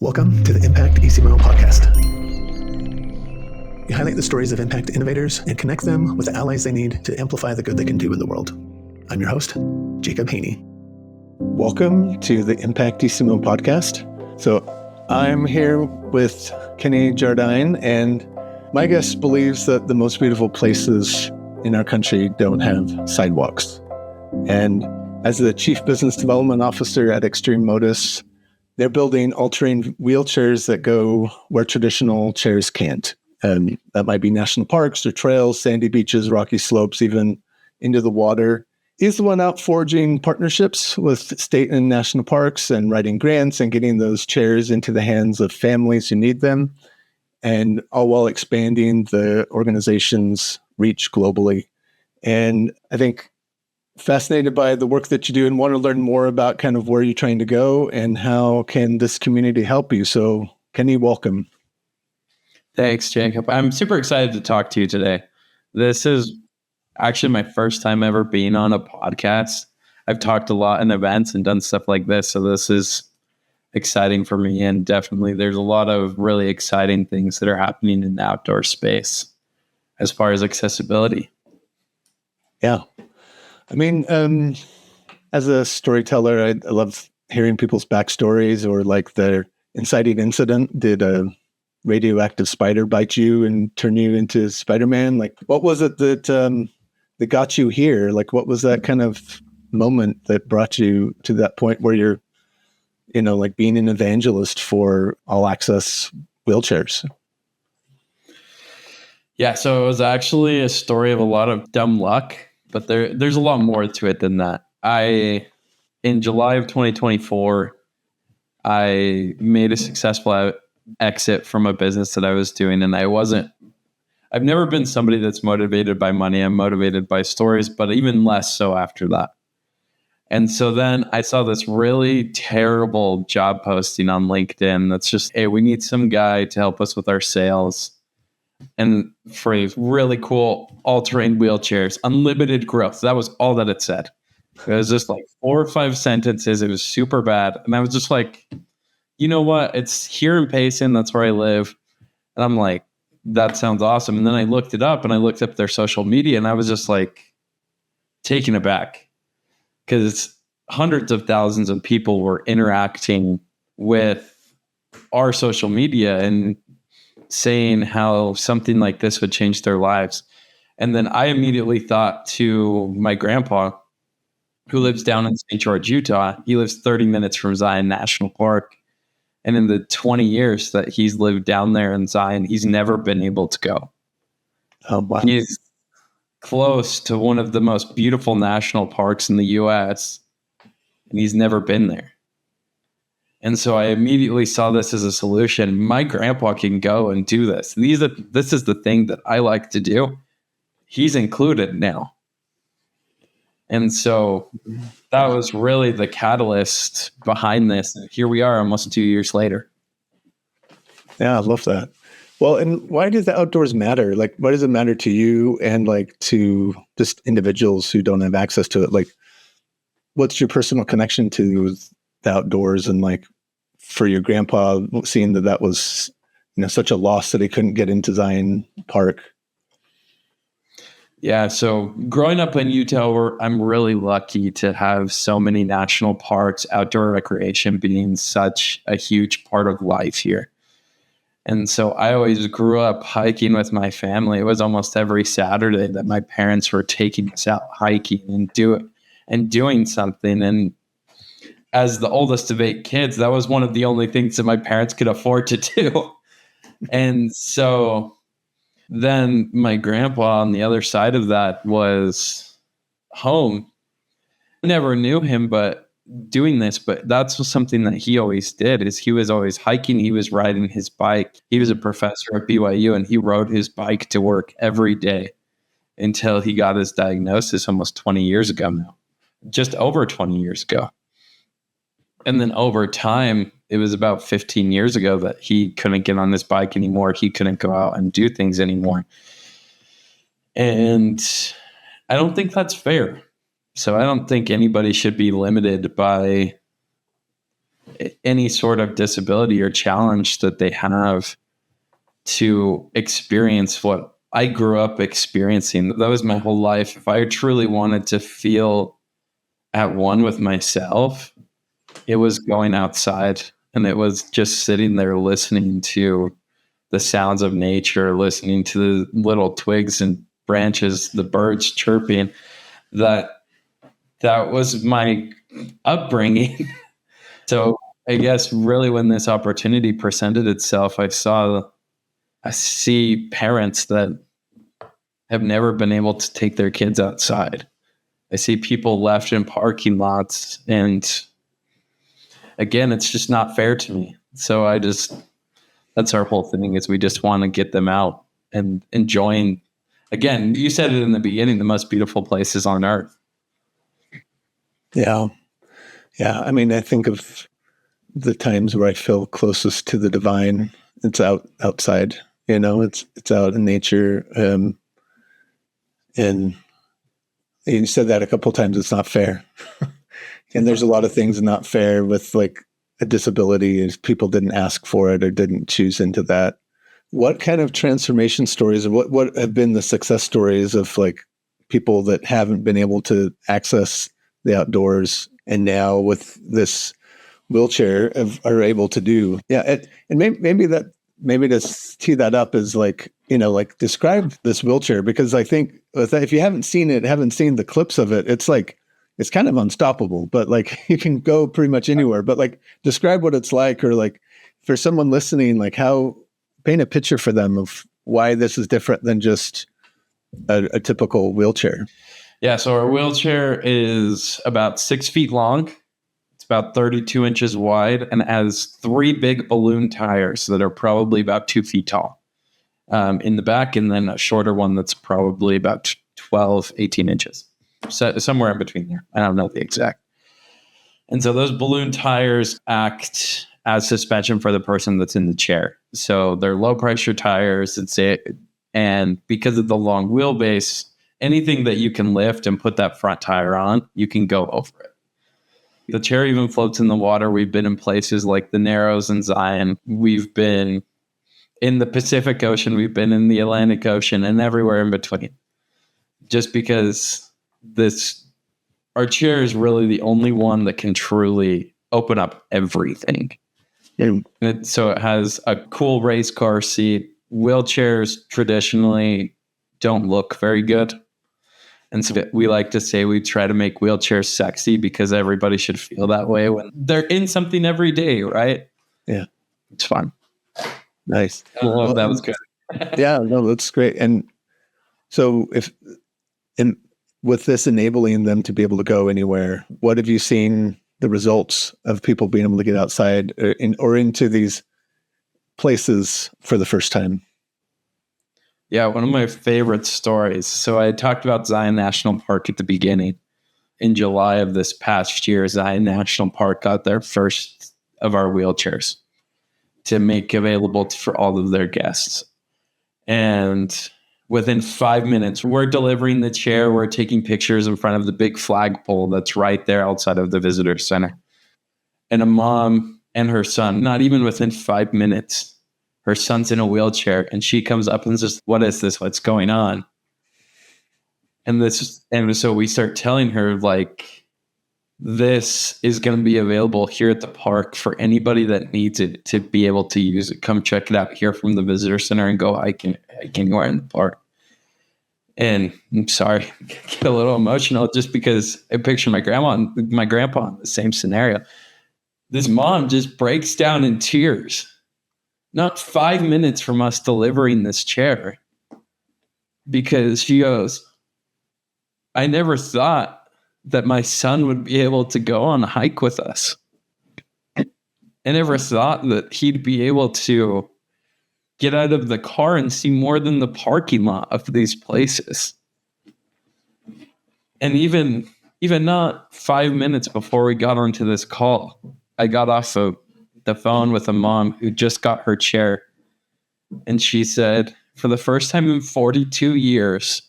Welcome to the Impact ECMO podcast. We highlight the stories of impact innovators and connect them with the allies they need to amplify the good they can do in the world. I'm your host, Jacob Haney. Welcome to the Impact ECMO podcast. So I'm here with Kenny Jardine, and my guest believes that the most beautiful places in our country don't have sidewalks. And as the Chief Business Development Officer at Extreme Motus, they're building all-terrain wheelchairs that go where traditional chairs can't. And that might be national parks or trails, sandy beaches, rocky slopes, even into the water. He's the one out forging partnerships with state and national parks and writing grants and getting those chairs into the hands of families who need them, and all while expanding the organization's reach globally. And I think fascinated by the work that you do and want to learn more about kind of where you're trying to go and how can this community help you. So Kenny, welcome. Thanks, Jacob. I'm super excited to talk to you today. This is actually my first time ever being on a podcast. I've talked a lot in events and done stuff like this, so this is exciting for me. And definitely there's a lot of really exciting things that are happening in the outdoor space as far as accessibility. Yeah. I mean, as a storyteller, I love hearing people's backstories, or like their inciting incident. Did a radioactive spider bite you and turn you into Spider-Man? Like, what was it that got you here? Like, what was that kind of moment that brought you to that point where you're, like being an evangelist for all access wheelchairs? Yeah, so it was actually a story of a lot of dumb luck, but there's a lot more to it than that. In July of 2024, I made a successful exit from a business that I was doing, and I've never been somebody that's motivated by money. I'm motivated by stories, but even less so after that. And so then I saw this really terrible job posting on LinkedIn that's just, hey, we need some guy to help us with our sales. And phrase, really cool all-terrain wheelchairs, unlimited growth. That was all that it said. It was just like 4 or 5 sentences. It was super bad. And I was just like, you know what? It's here in Payson. That's where I live. And I'm like, that sounds awesome. And then I looked it up and I looked up their social media, and I was just like taken aback, because hundreds of thousands of people were interacting with our social media and saying how something like this would change their lives. And then I immediately thought to my grandpa, who lives down in St. George, Utah. He lives 30 minutes from Zion National Park. And in the 20 years that he's lived down there in Zion, he's never been able to go. Oh, wow. He's close to one of the most beautiful national parks in the U.S., and he's never been there. And so I immediately saw this as a solution. My grandpa can go and do this. This is the thing that I like to do. He's included now. And so that was really the catalyst behind this. Here we are almost 2 years later. Yeah, I love that. Well, and why does the outdoors matter? Like, why does it matter to you and like to just individuals who don't have access to it? Like, what's your personal connection to the outdoors, and like for your grandpa, seeing that was, such a loss that he couldn't get into Zion Park? Yeah, so growing up in Utah, I'm really lucky to have so many national parks, outdoor recreation being such a huge part of life here. And so I always grew up hiking with my family. It was almost every Saturday that my parents were taking us out hiking and doing something. And as the oldest of 8 kids, that was one of the only things that my parents could afford to do. And so then my grandpa on the other side of that was home. I never knew him, but doing this, but that's something that he always did, is he was always hiking. He was riding his bike. He was a professor at BYU, and he rode his bike to work every day until he got his diagnosis almost 20 years ago now, just over 20 years ago. And then over time, it was about 15 years ago that he couldn't get on his bike anymore. He couldn't go out and do things anymore. And I don't think that's fair. So I don't think anybody should be limited by any sort of disability or challenge that they have to experience what I grew up experiencing. That was my whole life. If I truly wanted to feel at one with myself, it was going outside, and it was just sitting there listening to the sounds of nature, listening to the little twigs and branches, the birds chirping. That was my upbringing. So I guess really when this opportunity presented itself, I see parents that have never been able to take their kids outside. I see people left in parking lots, and again, it's just not fair to me. So that's our whole thing, is we just want to get them out and enjoying. Again, you said it in the beginning, the most beautiful places on earth. Yeah. Yeah. I mean, I think of the times where I feel closest to the divine. It's outside, it's out in nature. And you said that a couple of times, it's not fair. And there's a lot of things not fair with like a disability, is people didn't ask for it or didn't choose into that. What kind of transformation stories, or what have been the success stories of like people that haven't been able to access the outdoors and now with this wheelchair are able to do? Yeah. And maybe to tee that up is like, like describe this wheelchair, because I think if you haven't seen the clips of it, it's like, it's kind of unstoppable, but like you can go pretty much anywhere, but like describe what it's like, or like for someone listening, like paint a picture for them of why this is different than just a typical wheelchair. Yeah. So our wheelchair is about 6 feet long. It's about 32 inches wide and has 3 big balloon tires that are probably about 2 feet tall in the back, and then a shorter one that's probably about 12, 18 inches. So somewhere in between there. I don't know the exact. And so those balloon tires act as suspension for the person that's in the chair. So they're low pressure tires. And because of the long wheelbase, anything that you can lift and put that front tire on, you can go over it. The chair even floats in the water. We've been in places like the Narrows and Zion. We've been in the Pacific Ocean. We've been in the Atlantic Ocean and everywhere in between. Just because our chair is really the only one that can truly open up everything. So it has a cool race car seat. Wheelchairs traditionally don't look very good. And so we like to say we try to make wheelchairs sexy, because everybody should feel that way when they're in something every day, right? Yeah. It's fun. Nice. Well, that was good. Yeah, no, that's great. And so with this enabling them to be able to go anywhere, what have you seen the results of people being able to get outside or into these places for the first time? Yeah, one of my favorite stories. So I talked about Zion National Park at the beginning. In July of this past year, Zion National Park got their first of our wheelchairs to make available for all of their guests. And within 5 minutes, we're delivering the chair. We're taking pictures in front of the big flagpole that's right there outside of the visitor center. And a mom and her son, not even within 5 minutes, her son's in a wheelchair, and she comes up and says, "What is this? What's going on?" And so we start telling her, like, this is going to be available here at the park for anybody that needs it to be able to use it. Come check it out here from the visitor center and go hike anywhere in the park. And I'm sorry, I get a little emotional just because I picture my grandpa and my grandpa in the same scenario. This mom just breaks down in tears, not 5 minutes from us delivering this chair, because she goes, "I never thought that my son would be able to go on a hike with us. I never thought that he'd be able to get out of the car and see more than the parking lot of these places." And even not 5 minutes before we got onto this call, I got off of the phone with a mom who just got her chair. And she said, for the first time in 42 years,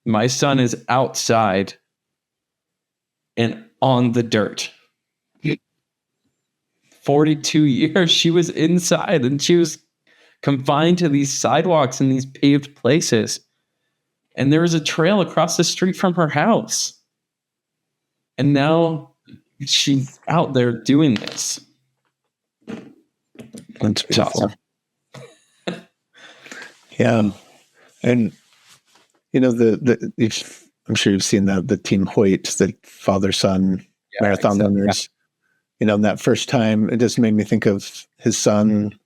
my son is outside and on the dirt. 42 years, she was inside and she was confined to these sidewalks and these paved places. And there was a trail across the street from her house. And now she's out there doing this. That's beautiful. Yeah. And, you know, I'm sure you've seen the Team Hoyt, the father-son marathon runners. You know, that first time, it just made me think of his son,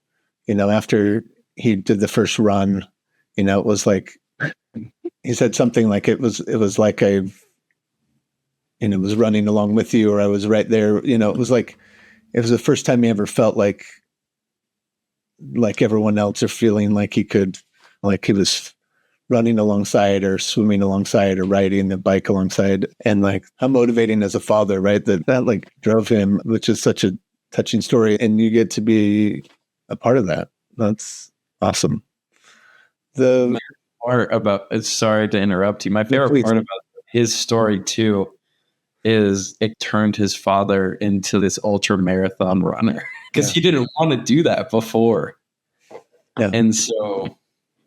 you know, after he did the first run, you know, it was like, he said something like it was like was running along with you, or I was right there. You know, it was the first time he ever felt like everyone else, or feeling like he was running alongside or swimming alongside or riding the bike alongside, and like how motivating as a father, right? That like drove him, which is such a touching story, and you get to be a part of that. That's awesome. The part about, sorry to interrupt you. My favorite part about his story too is it turned his father into this ultra marathon runner because he didn't want to do that before. Yeah. And so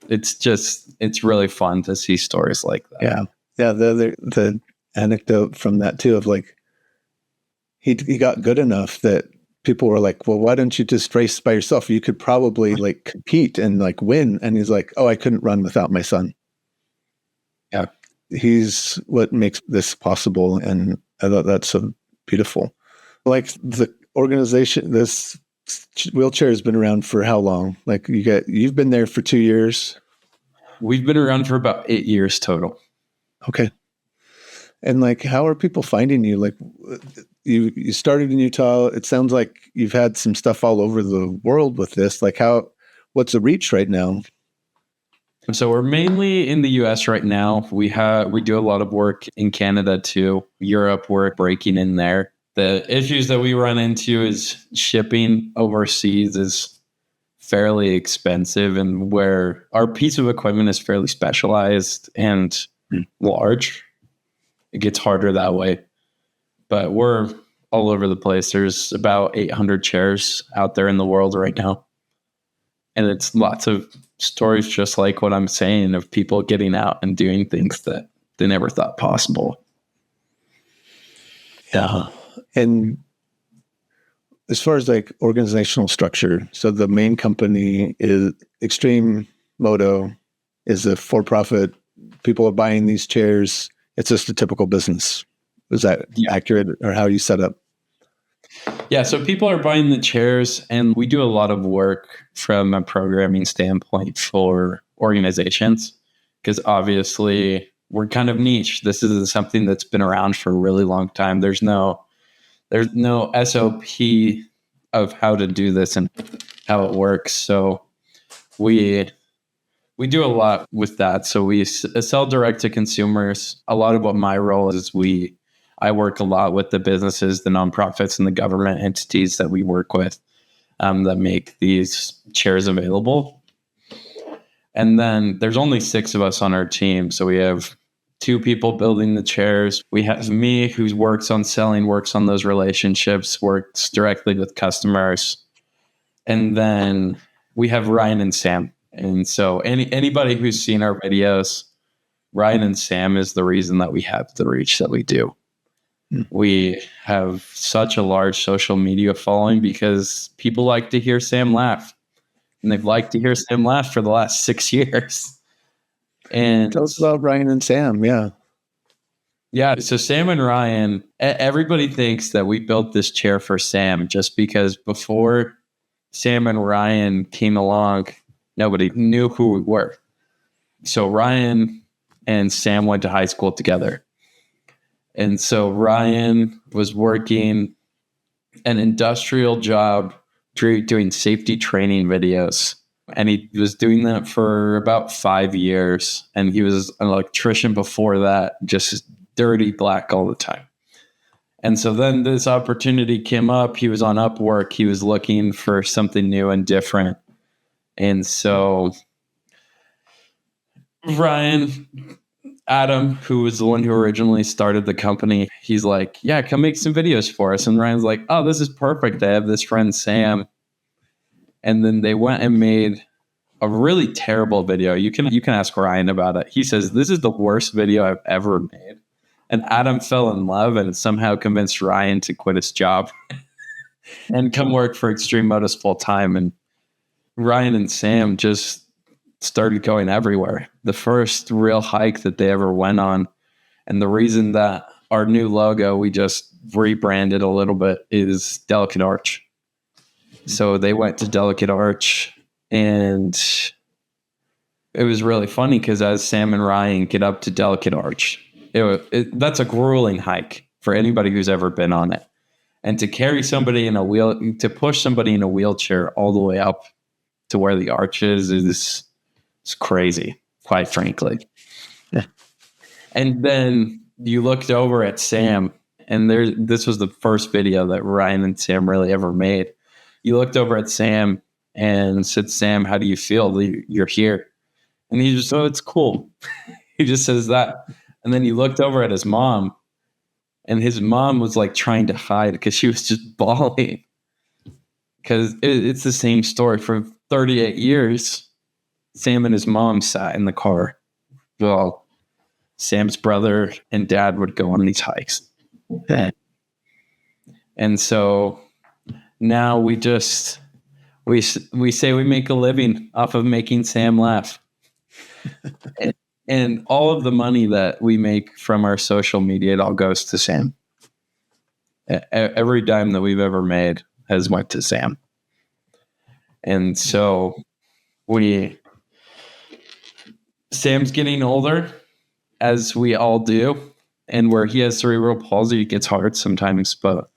it's really fun to see stories like that. Yeah. Yeah. The anecdote from that too, of like, he got good enough that people were like, well, why don't you just race by yourself? You could probably like compete and like win. And he's like, oh, I couldn't run without my son. Yeah. He's what makes this possible. And I thought that's so beautiful. Like the organization, this wheelchair has been around for how long? Like you've been there for 2 years. We've been around for about 8 years total. Okay. And like, how are people finding you? Like you started in Utah. It sounds like you've had some stuff all over the world with this. Like what's the reach right now? So we're mainly in the US right now. We do a lot of work in Canada too. Europe, we're breaking in there. The issues that we run into is shipping overseas is fairly expensive, and where our piece of equipment is fairly specialized and large, it gets harder that way. But we're all over the place. There's about 800 chairs out there in the world right now. And it's lots of stories just like what I'm saying, of people getting out and doing things that they never thought possible. Yeah. And as far as like organizational structure, so the main company is Extreme Moto, is a for-profit. People are buying these chairs. It's just a typical business. Is that accurate, or how you set up? Yeah, so people are buying the chairs, and we do a lot of work from a programming standpoint for organizations, because obviously we're kind of niche. This is something that's been around for a really long time. There's no SOP of how to do this and how it works. So we do a lot with that. So we sell direct to consumers. A lot of what my role is, I work a lot with the businesses, the nonprofits, and the government entities that we work with that make these chairs available. And then there's only 6 of us on our team. So we have 2 people building the chairs. We have me, who works on selling, works on those relationships, works directly with customers. And then we have Ryan and Sam. And so anybody who's seen our videos, Ryan and Sam is the reason that we have the reach that we do. We have such a large social media following because people like to hear Sam laugh. And they've liked to hear Sam laugh for the last 6 years. And tell us about Ryan and Sam. Yeah. Yeah. So Sam and Ryan, everybody thinks that we built this chair for Sam just because before Sam and Ryan came along, nobody knew who we were. So Ryan and Sam went to high school together. And so Ryan was working an industrial job doing safety training videos. And he was doing that for about 5 years. And he was an electrician before that, just dirty black all the time. And so then this opportunity came up. He was on Upwork. He was looking for something new and different. And so Ryan Adam, who was the one who originally started the company, he's like, yeah, come make some videos for us. And Ryan's like, oh, this is perfect. I have this friend, Sam. And then they went and made a really terrible video. You can ask Ryan about it. He says, this is the worst video I've ever made. And Adam fell in love and somehow convinced Ryan to quit his job and come work for Extreme Motus full time. And Ryan and Sam just started going everywhere. The first real hike that they ever went on. And the reason that our new logo, we just rebranded a little bit, is Delicate Arch. So they went to Delicate Arch, and it was really funny because as Sam and Ryan get up to Delicate Arch, that's a grueling hike for anybody who's ever been on it. And to carry somebody in a to push somebody in a wheelchair all the way up to where the arch is it's crazy, quite frankly. Yeah. And then you looked over at Sam, and this was the first video that Ryan and Sam really ever made. You looked over at Sam and said, Sam, how do you feel that you're here? And he just, oh, it's cool. He just says that. And then he looked over at his mom, and his mom was like trying to hide because she was just bawling. Because it's the same story. For 38 years, Sam and his mom sat in the car. Well, Sam's brother and dad would go on these hikes. And so now we say we make a living off of making Sam laugh. And all of the money that we make from our social media, it all goes to Sam. Every dime that we've ever made has went to Sam. And so Sam's getting older, as we all do, and where he has cerebral palsy, it gets hard sometimes, but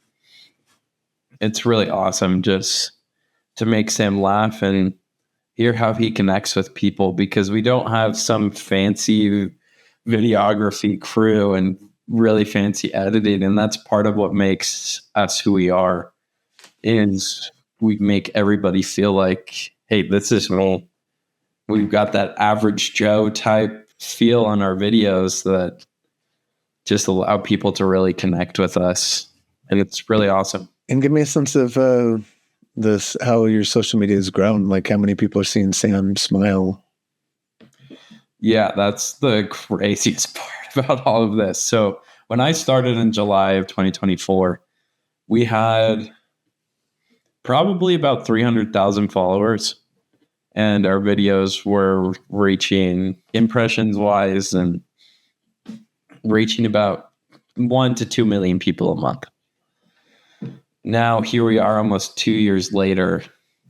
it's really awesome just to make Sam laugh and hear how he connects with people, because we don't have some fancy videography crew and really fancy editing. And that's part of what makes us who we are, is we make everybody feel like, hey, this is me. We've got that average Joe type feel on our videos that just allow people to really connect with us. And it's really awesome. And give me a sense of how your social media has grown, like how many people are seeing Sam smile. Yeah, that's the craziest part about all of this. So when I started in July of 2024, we had probably about 300,000 followers, and our videos were reaching, impressions wise, and reaching about 1 to 2 million people a month. Now, here we are almost 2 years later.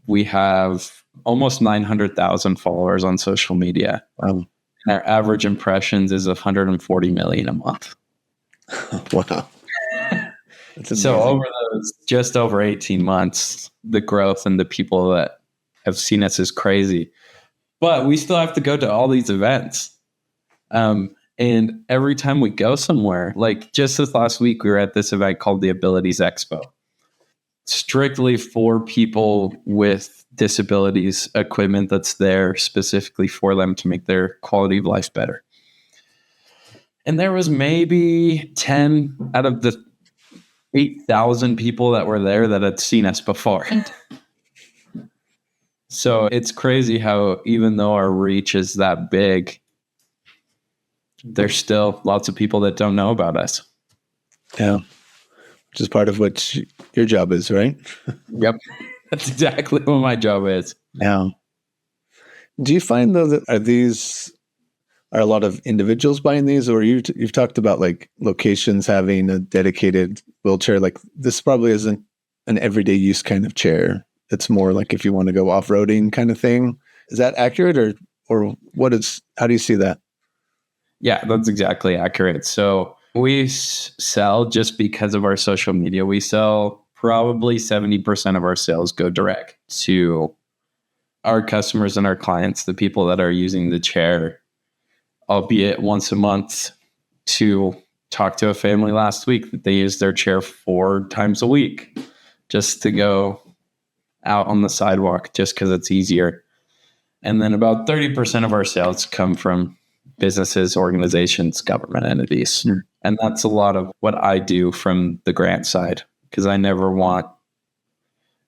We have almost 900,000 followers on social media. And our average impressions is 140 million a month. Wow. So over those just over 18 months, the growth and the people that have seen us is crazy. But we still have to go to all these events. And every time we go somewhere, like just this last week, we were at this event called the Abilities Expo. Strictly for people with disabilities, equipment that's there specifically for them to make their quality of life better. And there was maybe 10 out of the 8,000 people that were there that had seen us before. So it's crazy how even though our reach is that big, there's still lots of people that don't know about us. Yeah. Which is part of what your job is, right? Yep. That's exactly what my job is. Yeah. Do you find, though, that are a lot of individuals buying these, or you've talked about like locations having a dedicated wheelchair? Like this probably isn't an everyday use kind of chair. It's more like if you want to go off-roading kind of thing. Is that accurate, or how do you see that? Yeah, that's exactly accurate. So we sell, just because of our social media, we sell probably 70% of our sales go direct to our customers and our clients, the people that are using the chair, albeit once a month. To talk to a family last week that they used their chair 4 times a week just to go out on the sidewalk just because it's easier. And then about 30% of our sales come from businesses, organizations, government entities. And that's a lot of what I do from the grant side, because I never want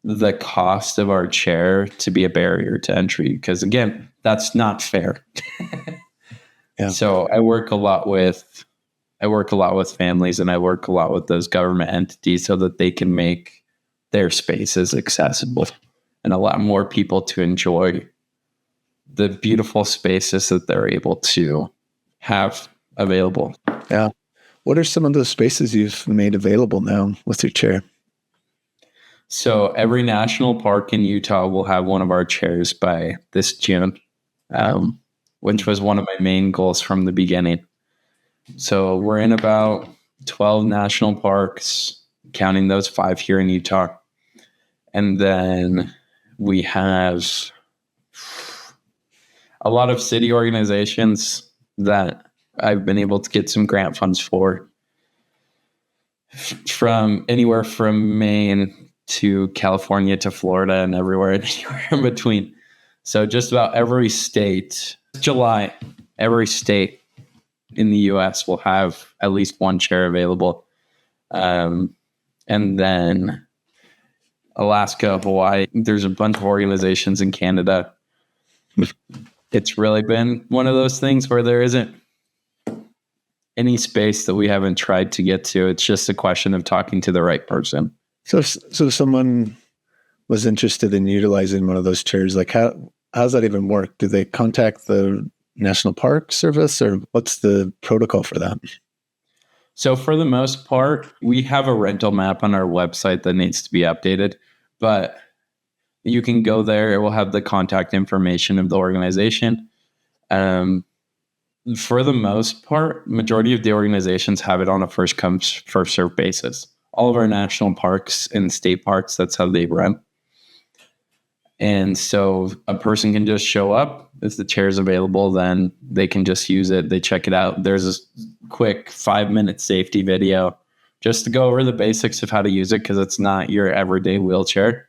the cost of our chair to be a barrier to entry, because again, that's not fair. Yeah. So I work a lot with families, and I work a lot with those government entities so that they can make their spaces accessible and allow more people to enjoy the beautiful spaces that they're able to have available. Yeah. What are some of those spaces you've made available now with your chair? So every national park in Utah will have one of our chairs by this June, which was one of my main goals from the beginning. So we're in about 12 national parks, counting those 5 here in Utah. And then we have a lot of city organizations that I've been able to get some grant funds for, from anywhere from Maine to California to Florida and everywhere and anywhere in between. So just about every state, July, every state in the US will have at least one chair available. And then Alaska, Hawaii, there's a bunch of organizations in Canada. It's really been one of those things where there isn't any space that we haven't tried to get to. It's just a question of talking to the right person. So if someone was interested in utilizing one of those chairs, like how's that even work? Do they contact the National Park Service, or what's the protocol for that? So for the most part, we have a rental map on our website that needs to be updated, but you can go there. It will have the contact information of the organization. For the most part, majority of the organizations have it on a first come, first served basis. All of our national parks and state parks, that's how they run. And so a person can just show up. If the chair is available, then they can just use it. They check it out. There's a quick 5-minute safety video just to go over the basics of how to use it, because it's not your everyday wheelchair,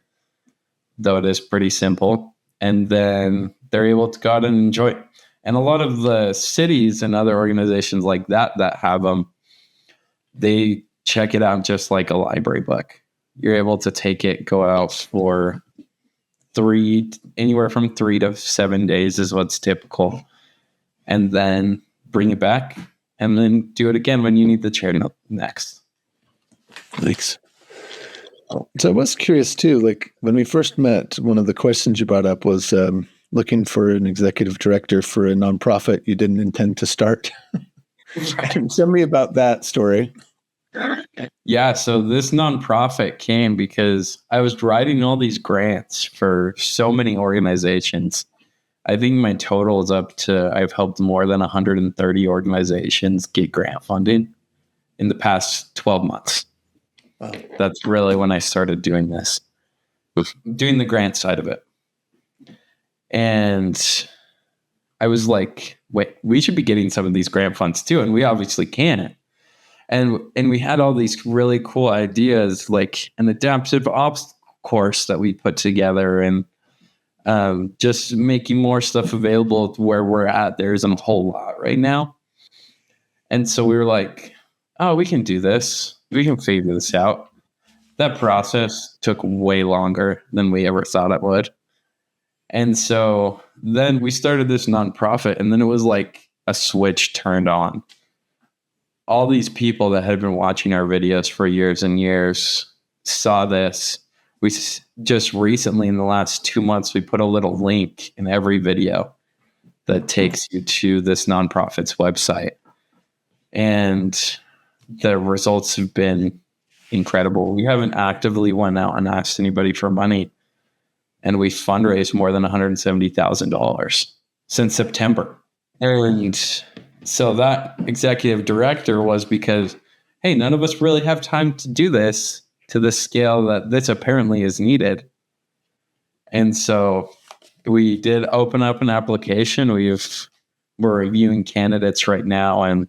though it is pretty simple. And then they're able to go out and enjoy it. And a lot of the cities and other organizations like that have them, they check it out just like a library book. You're able to take it, go out for anywhere from 3 to 7 days is what's typical, and then bring it back and then do it again when you need the chair next. Thanks. So I was curious too, like when we first met, one of the questions you brought up was looking for an executive director for a nonprofit you didn't intend to start. Right. Tell me about that story. Yeah, so this nonprofit came because I was writing all these grants for so many organizations. I think my total is up to, I've helped more than 130 organizations get grant funding in the past 12 months. Wow. That's really when I started doing this, doing the grant side of it. And I was like, wait, we should be getting some of these grant funds too. And we obviously can. And we had all these really cool ideas, like an adaptive ops course that we put together, and just making more stuff available to where we're at. There isn't a whole lot right now. And so we were like, oh, we can do this. We can figure this out. That process took way longer than we ever thought it would. And so then we started this nonprofit, and then it was like a switch turned on. All these people that had been watching our videos for years and years saw this. We just recently, in the last 2 months, we put a little link in every video that takes you to this nonprofit's website. And the results have been incredible. We haven't actively went out and asked anybody for money, and we fundraised more than $170,000 since September. And so that executive director was because, hey, none of us really have time to do this to the scale that this apparently is needed. And so we did open up an application. We're reviewing candidates right now, and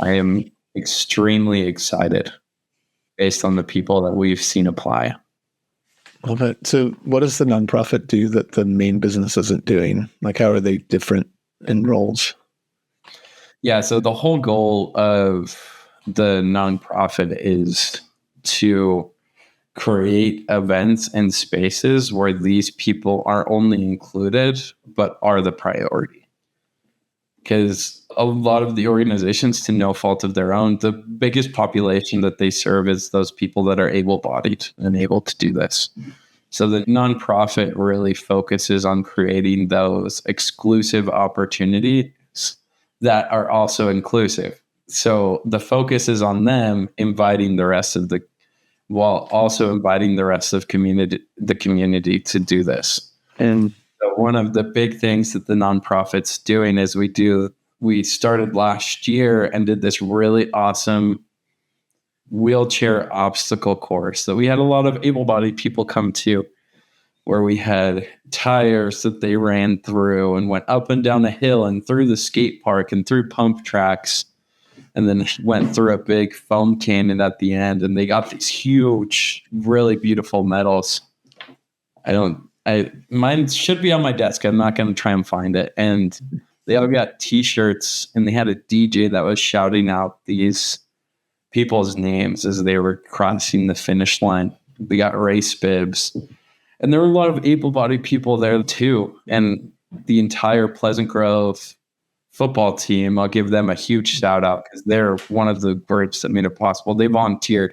I am extremely excited based on the people that we've seen apply. Love it. So what does the nonprofit do that the main business isn't doing? Like, how are they different in roles? Yeah, so the whole goal of the nonprofit is to create events and spaces where these people are only included, but are the priority. Because a lot of the organizations, to no fault of their own, the biggest population that they serve is those people that are able-bodied and able to do this. So the nonprofit really focuses on creating those exclusive opportunities that are also inclusive. So the focus is on them inviting the rest of the, while also inviting the rest of the community to do this. And so one of the big things that the nonprofit's doing is we started last year and did this really awesome wheelchair obstacle course that we had a lot of able-bodied people come to, where we had tires that they ran through and went up and down a hill and through the skate park and through pump tracks, and then went through a big foam canyon at the end. And they got these huge, really beautiful medals. Mine should be on my desk. I'm not going to try and find it. And they all got t-shirts, and they had a DJ that was shouting out these people's names as they were crossing the finish line. We got race bibs, and there were a lot of able-bodied people there too. And the entire Pleasant Grove football team, I'll give them a huge shout out because they're one of the groups that made it possible. They volunteered,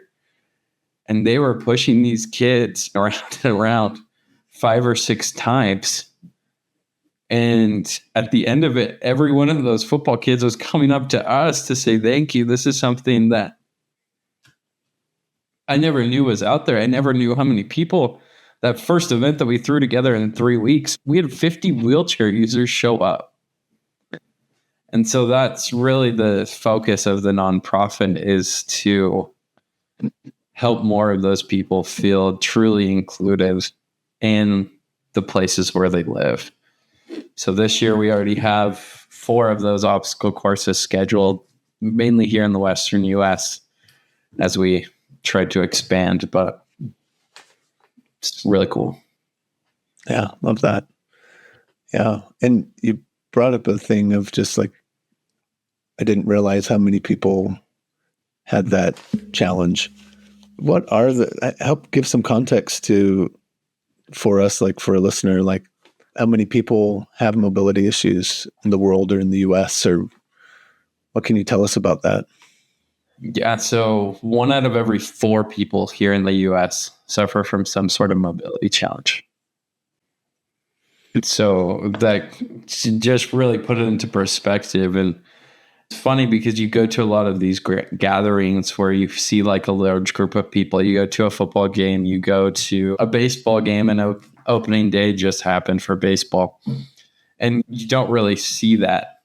and they were pushing these kids around and around 5 or 6 times. And at the end of it, every one of those football kids was coming up to us to say, thank you. This is something that I never knew was out there. I never knew how many people. That first event that we threw together in 3 weeks, we had 50 wheelchair users show up. And so that's really the focus of the nonprofit, is to help more of those people feel truly included in the places where they live. So this year we already have 4 of those obstacle courses scheduled, mainly here in the Western US, as we try to expand, but it's really cool. Yeah, love that. Yeah. And you brought up a thing of just like, I didn't realize how many people had that challenge. What are help give some context for us, like for a listener, like how many people have mobility issues in the world or in the US, or what can you tell us about that? Yeah, so 1 out of every 4 people here in the US suffer from some sort of mobility challenge. So that just really put it into perspective. And it's funny because you go to a lot of these gatherings where you see like a large group of people. You go to a football game, you go to a baseball game, and opening day just happened for baseball. And you don't really see that.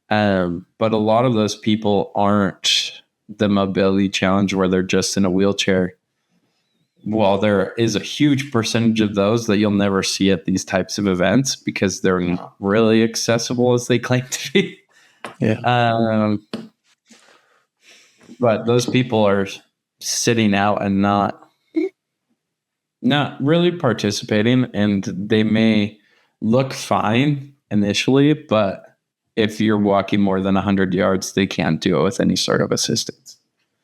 But a lot of those people aren't the mobility challenge where they're just in a wheelchair. Well, there is a huge percentage of those that you'll never see at these types of events because they're not really accessible as they claim to be. Yeah. But those people are sitting out and not really participating, and they may look fine initially, but if you're walking more than 100 yards, they can't do it with any sort of assistance.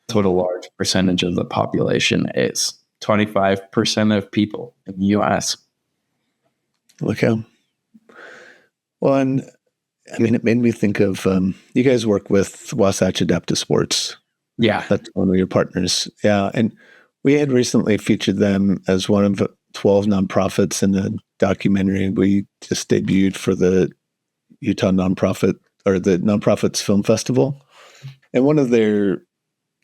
That's what a large percentage of the population is. 25% of people in the US. Look how. Well, and I mean, it made me think of, you guys work with Wasatch Adaptive Sports. Yeah. That's one of your partners. Yeah. And we had recently featured them as one of 12 nonprofits in a documentary we just debuted for the Utah Nonprofit, or the Nonprofits Film Festival. And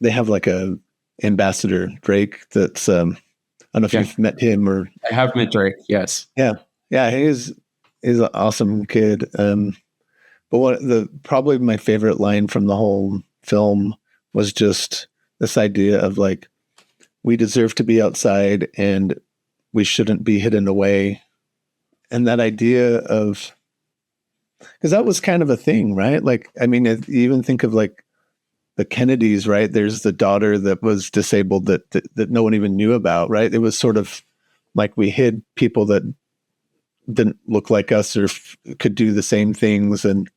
they have like a ambassador, Drake, that's, I don't know if you've met him or. I have met Drake, yes. Yeah. Yeah. He's an awesome kid. But probably my favorite line from the whole film was just this idea of like, we deserve to be outside and we shouldn't be hidden away. And that idea of, because that was kind of a thing, right? Like, I mean, you even think of like the Kennedys, right? There's the daughter that was disabled that no one even knew about, right? It was sort of like we hid people that didn't look like us or could do the same things. And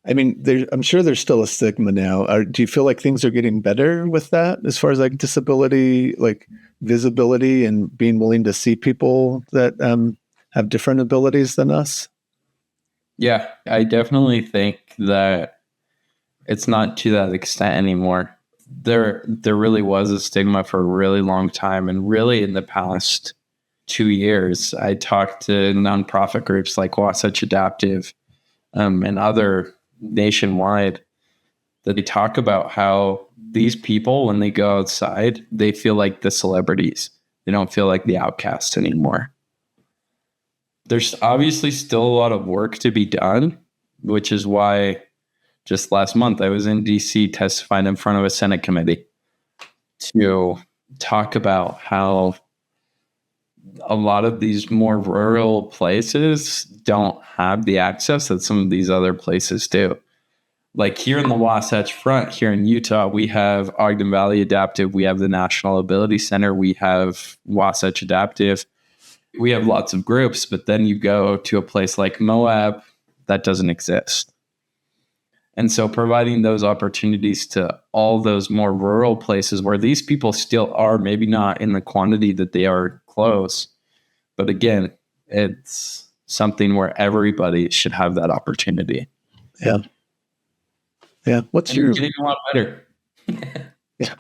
I mean, I'm sure there's still a stigma now. Do you feel like things are getting better with that as far as like disability, like visibility and being willing to see people that have different abilities than us? Yeah, I definitely think that it's not to that extent anymore. There really was a stigma for a really long time, and really in the past 2 years, I talked to nonprofit groups like Wasatch Adaptive and other nationwide that they talk about how these people, when they go outside, they feel like the celebrities. They don't feel like the outcasts anymore. There's obviously still a lot of work to be done, which is why just last month I was in DC testifying in front of a Senate committee to talk about how a lot of these more rural places don't have the access that some of these other places do. Like here in the Wasatch Front, here in Utah, we have Ogden Valley Adaptive, we have the National Ability Center, we have Wasatch Adaptive, we have lots of groups, but then you go to a place like Moab, that doesn't exist. And so providing those opportunities to all those more rural places where these people still are, maybe not in the quantity that they are close, but again, it's something where everybody should have that opportunity. Yeah. Yeah. You're getting a lot better. Yeah.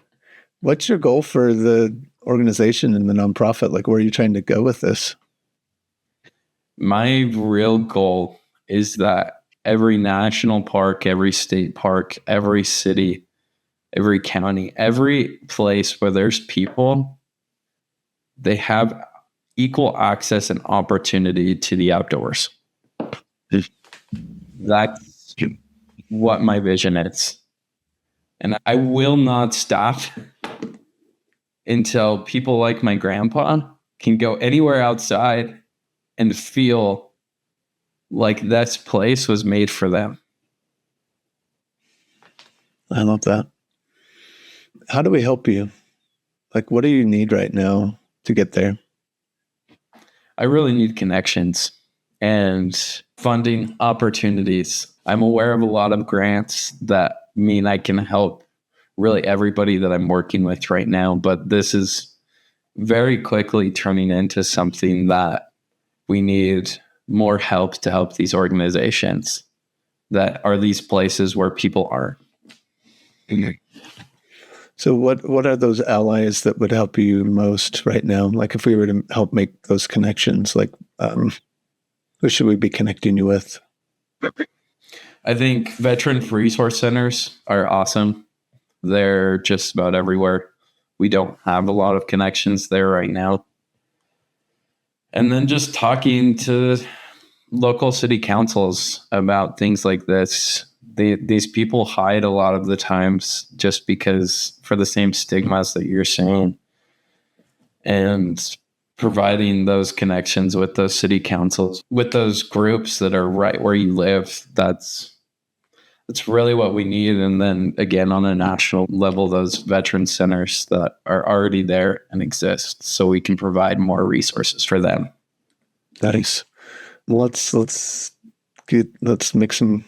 What's your goal for the organization and the nonprofit? Like, where are you trying to go with this? My real goal is that every national park, every state park, every city, every county, every place where there's people, they have equal access and opportunity to the outdoors. That's what my vision is. And I will not stop until people like my grandpa can go anywhere outside and feel like this place was made for them. I love that. How do we help you? Like, what do you need right now to get there? I really need connections and funding opportunities. I'm aware of a lot of grants that mean I can help really everybody that I'm working with right now, but this is very quickly turning into something that we need more help to help these organizations that are these places where people are. So what are those allies that would help you most right now? Like if we were to help make those connections, like who should we be connecting you with? I think veteran resource centers are awesome. They're just about everywhere. We don't have a lot of connections there right now. And then just talking to local city councils about things like this. These people hide a lot of the times just because for the same stigmas that you're saying. And providing those connections with those city councils, with those groups that are right where you live, that's really what we need. And then again, on a national level, those veteran centers that are already there and exist, so we can provide more resources for them. Nice. Let's make some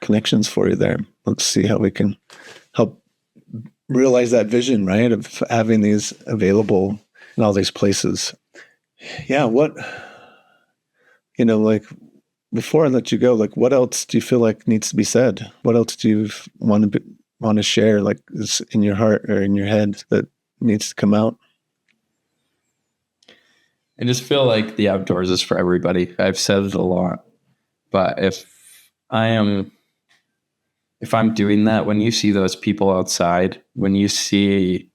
connections for you there. Let's see how we can help realize that vision, right, of having these available in all these places. Yeah. Like before I let you go, like what else do you feel like needs to be said? What else do you want to share, like is in your heart or in your head that needs to come out? I just feel like the outdoors is for everybody. I've said it a lot, but if I'm doing that, when you see those people outside, when you see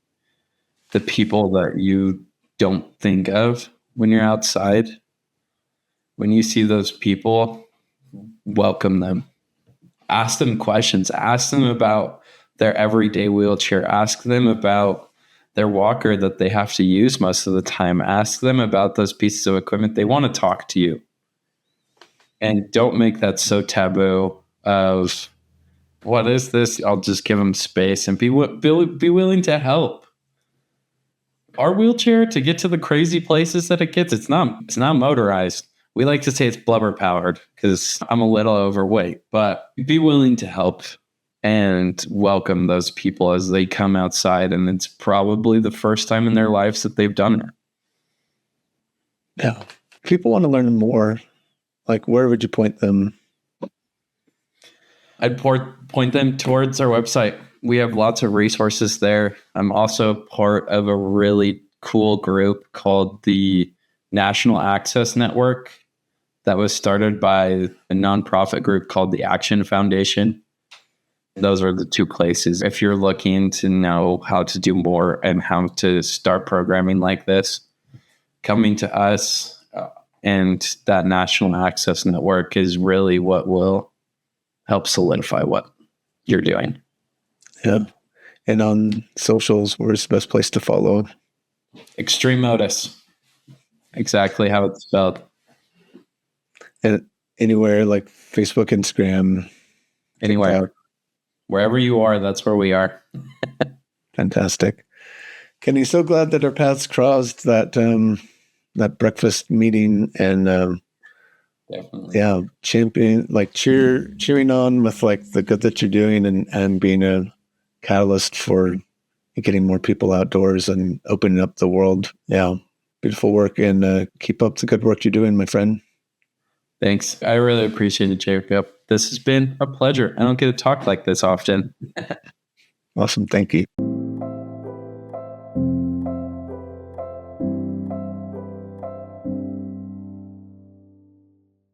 the people that you don't think of when you're outside, when you see those people, welcome them. Ask them questions. Ask them about their everyday wheelchair. Ask them about their walker that they have to use most of the time. Ask them about those pieces of equipment. They want to talk to you. And don't make that so taboo of, what is this? I'll just give them space and be willing to help. Our wheelchair, to get to the crazy places that it gets, it's not motorized. We like to say it's blubber powered because I'm a little overweight, but be willing to help and welcome those people as they come outside. And it's probably the first time in their lives that they've done it. Yeah. If people want to learn more, like, where would you point them? I'd point them towards our website. We have lots of resources there. I'm also part of a really cool group called the National Access Network that was started by a nonprofit group called the Action Foundation. Those are the two places. If you're looking to know how to do more and how to start programming like this, coming to us and that National Access Network is really what will help solidify what you're doing. Yeah. And on socials, where's the best place to follow? Extreme Motus. Exactly how it's spelled. And anywhere like Facebook, Instagram. Anywhere. TikTok. Wherever you are, that's where we are. Fantastic. Kenny, so glad that our paths crossed that breakfast meeting, and Definitely. yeah, cheering on with like the good that you're doing, and being a catalyst for getting more people outdoors and opening up the world. Yeah, beautiful work, and keep up the good work you're doing, my friend. Thanks. I really appreciate it, Jacob. This has been a pleasure. I don't get to talk like this often. Awesome. Thank you.